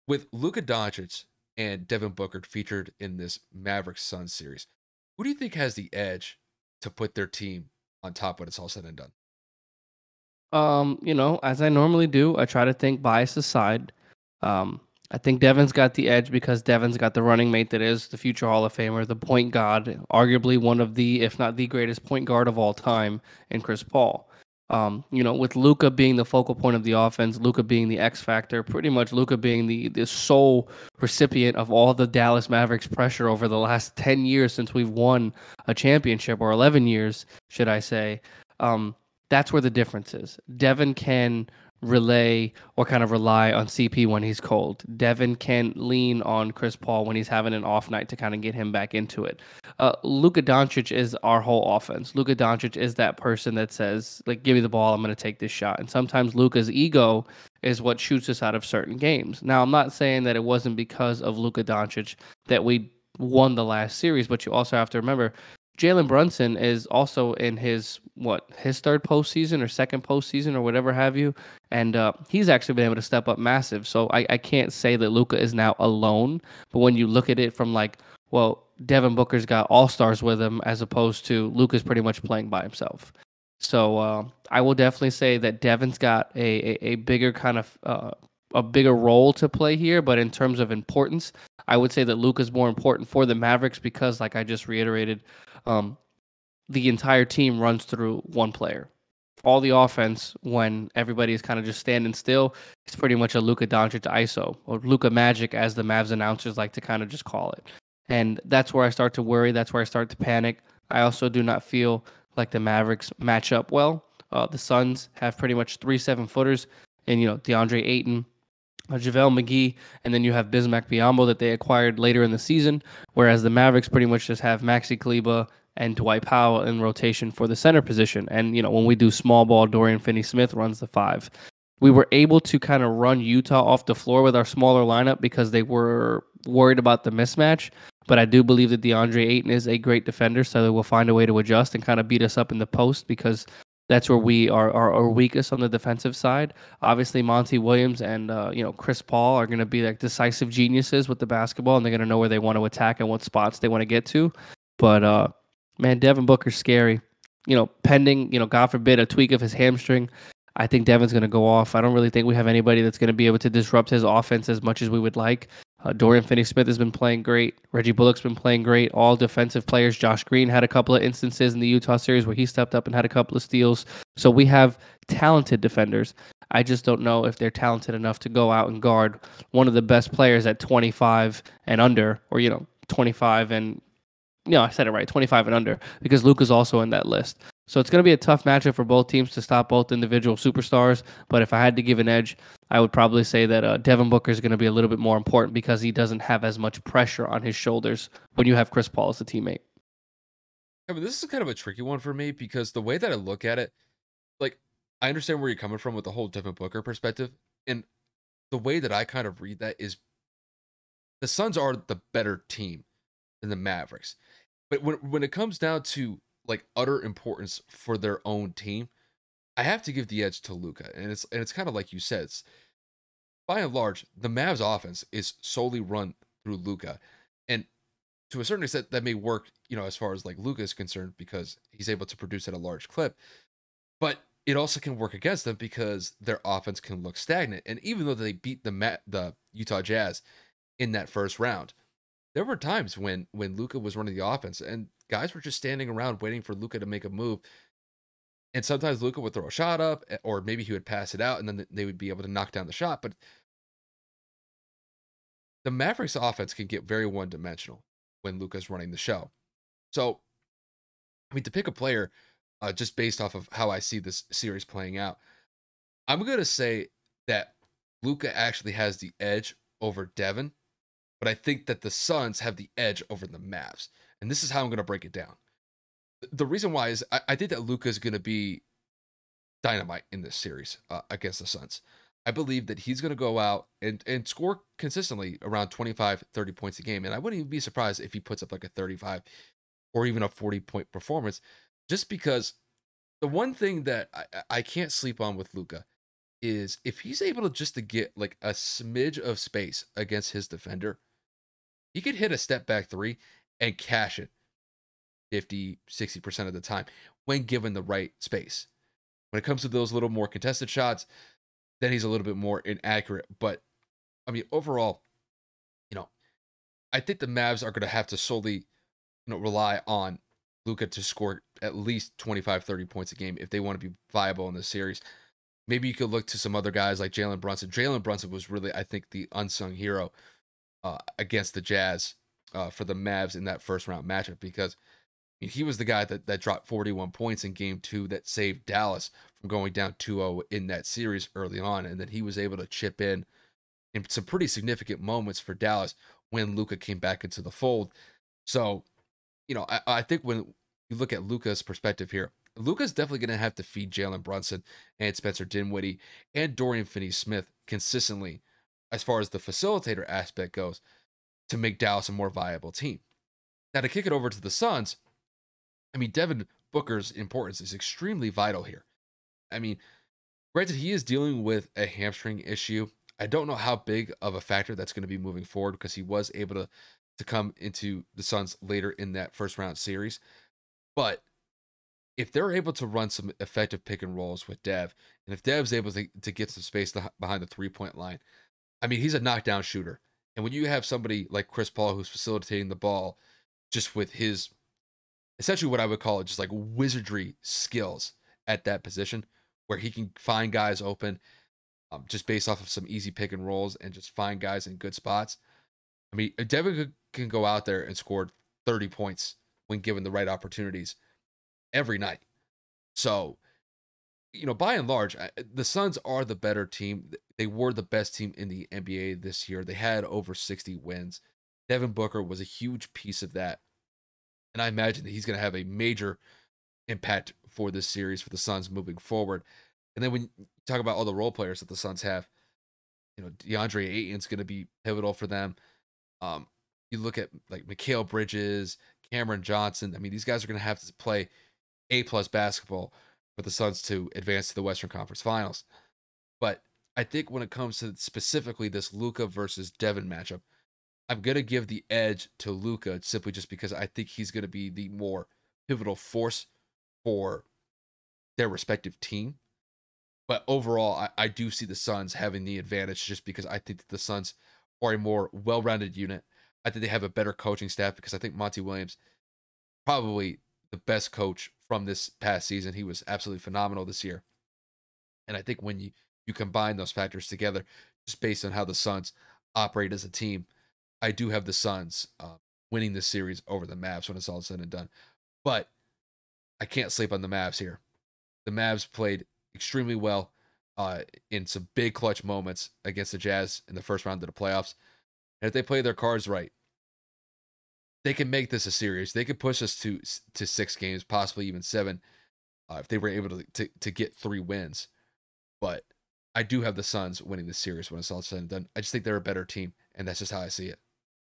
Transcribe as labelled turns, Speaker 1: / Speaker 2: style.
Speaker 1: With Luka Doncic and Devin Booker featured in this Mavericks Suns series, who do you think has the edge to put their team on top when it's all said and done?
Speaker 2: As I normally do, I try to think bias aside. Um, I think Devin's got the edge because Devin's got the running mate that is the future Hall of Famer, the point guard, arguably one of the, if not the greatest point guard of all time, in Chris Paul. With Luca being the focal point of the offense, Luca being the X factor, pretty much Luca being the sole recipient of all the Dallas Mavericks pressure over the last 10 years since we've won a championship, or 11 years, should I say. Um, that's where the difference is. Devin can relay or kind of rely on CP when he's cold. Devin can lean on Chris Paul when he's having an off night to kind of get him back into it. Luka Doncic is our whole offense. Luka Doncic is that person that says, like, give me the ball, I'm going to take this shot. And sometimes Luka's ego is what shoots us out of certain games. Now, I'm not saying that it wasn't because of Luka Doncic that we won the last series, but you also have to remember Jalen Brunson is also in his third postseason or second postseason or whatever have you, and he's actually been able to step up massive. So I can't say that Luka is now alone, but when you look at it from like, well, Devin Booker's got all stars with him as opposed to Luka's pretty much playing by himself. So I will definitely say that Devin's got a bigger kind of a bigger role to play here, but in terms of importance, I would say that Luka's more important for the Mavericks because, like I just reiterated, um, the entire team runs through one player. All the offense, when everybody is kind of just standing still, it's pretty much a Luka Doncic ISO or Luka Magic, as the Mavs announcers like to kind of just call it. And that's where I start to worry. That's where I start to panic. I also do not feel like the Mavericks match up well. The Suns have pretty much 3 7-footers, and DeAndre Ayton, JaVale McGee, and then you have Bismack Biyombo that they acquired later in the season, whereas the Mavericks pretty much just have Maxi Kleba and Dwight Powell in rotation for the center position. And, when we do small ball, Dorian Finney-Smith runs the five. We were able to kind of run Utah off the floor with our smaller lineup because they were worried about the mismatch. But I do believe that DeAndre Ayton is a great defender, so they will find a way to adjust and kind of beat us up in the post because that's where we are weakest on the defensive side. Obviously, Monty Williams and Chris Paul are going to be like decisive geniuses with the basketball, and they're going to know where they want to attack and what spots they want to get to. But man, Devin Booker's scary. Pending God forbid a tweak of his hamstring, I think Devin's going to go off. I don't really think we have anybody that's going to be able to disrupt his offense as much as we would like. Dorian Finney-Smith has been playing great. Reggie Bullock's been playing great. All defensive players. Josh Green had a couple of instances in the Utah series where he stepped up and had a couple of steals. So we have talented defenders. I just don't know if they're talented enough to go out and guard one of the best players at 25 and under, or 25 and I said it right, 25 and under, because Luka's also in that list. So it's going to be a tough matchup for both teams to stop both individual superstars. But if I had to give an edge, I would probably say that Devin Booker is going to be a little bit more important because he doesn't have as much pressure on his shoulders when you have Chris Paul as a teammate.
Speaker 1: I mean, this is kind of a tricky one for me because the way that I look at it, like, I understand where you're coming from with the whole Devin Booker perspective. And the way that I kind of read that is the Suns are the better team than the Mavericks. But when it comes down to like utter importance for their own team, I have to give the edge to Luka. And it's kind of like you said, it's, by and large, the Mavs offense is solely run through Luka. And to a certain extent, that may work, as far as like Luka is concerned, because he's able to produce at a large clip. But it also can work against them because their offense can look stagnant. And even though they beat the Utah Jazz in that first round, there were times when Luka was running the offense and guys were just standing around waiting for Luka to make a move. And sometimes Luka would throw a shot up, or maybe he would pass it out, and then they would be able to knock down the shot. But the Mavericks offense can get very one dimensional when Luka's running the show. So, I mean, to pick a player just based off of how I see this series playing out, I'm going to say that Luka actually has the edge over Devin, but I think that the Suns have the edge over the Mavs. And this is how I'm going to break it down. The reason why is I think that Luka is going to be dynamite in this series against the Suns. I believe that he's going to go out and score consistently around 25, 30 points a game. And I wouldn't even be surprised if he puts up like a 35 or even a 40-point performance, just because the one thing that I can't sleep on with Luka is if he's able to just to get like a smidge of space against his defender, he could hit a step back three and cash it 50, 60% of the time when given the right space. When it comes to those little more contested shots, then he's a little bit more inaccurate. But I mean, overall, you know, I think the Mavs are going to have to solely, rely on Luka to score at least 25, 30 points a game if they want to be viable in this series. Maybe you could look to some other guys like Jalen Brunson. Jalen Brunson was really, I think, the unsung hero against the Jazz for the Mavs in that first round matchup because he was the guy that dropped 41 points in game two that saved Dallas from going down 2-0 in that series early on. And then he was able to chip in some pretty significant moments for Dallas when Luka came back into the fold. So, I think when you look at Luka's perspective here, Luka's definitely going to have to feed Jalen Brunson and Spencer Dinwiddie and Dorian Finney-Smith consistently as far as the facilitator aspect goes to make Dallas a more viable team. Now, to kick it over to the Suns, I mean, Devin Booker's importance is extremely vital here. I mean, granted, he is dealing with a hamstring issue. I don't know how big of a factor that's going to be moving forward because he was able to come into the Suns later in that first round series. But if they're able to run some effective pick and rolls with Dev, and if Dev's able to get some space behind the 3-point line, I mean, he's a knockdown shooter. And when you have somebody like Chris Paul who's facilitating the ball just with his essentially what I would call it just like wizardry skills at that position, where he can find guys open just based off of some easy pick and rolls and just find guys in good spots. I mean, Devin can go out there and score 30 points when given the right opportunities every night. So, by and large, the Suns are the better team. They were the best team in the NBA this year. They had over 60 wins. Devin Booker was a huge piece of that. And I imagine that he's going to have a major impact for this series for the Suns moving forward. And then when you talk about all the role players that the Suns have, DeAndre Ayton's going to be pivotal for them. Um, you look at like Mikal Bridges, Cameron Johnson. I mean, these guys are going to have to play A+ basketball for the Suns to advance to the Western Conference Finals. But I think when it comes to specifically this Luka versus Devin matchup, I'm going to give the edge to Luka simply just because I think he's going to be the more pivotal force for their respective team. But overall, I do see the Suns having the advantage just because I think that the Suns are a more well-rounded unit. I think they have a better coaching staff because I think Monty Williams probably the best coach from this past season. He was absolutely phenomenal this year. And I think when you combine those factors together, just based on how the Suns operate as a team, I do have the Suns winning this series over the Mavs when it's all said and done. But I can't sleep on the Mavs here. The Mavs played extremely well in some big clutch moments against the Jazz in the first round of the playoffs. And if they play their cards right, they can make this a series. They could push us to 6 games, possibly even 7, if they were able to get 3 wins. But I do have the Suns winning this series when it's all said and done. I just think they're a better team, and that's just how I see it.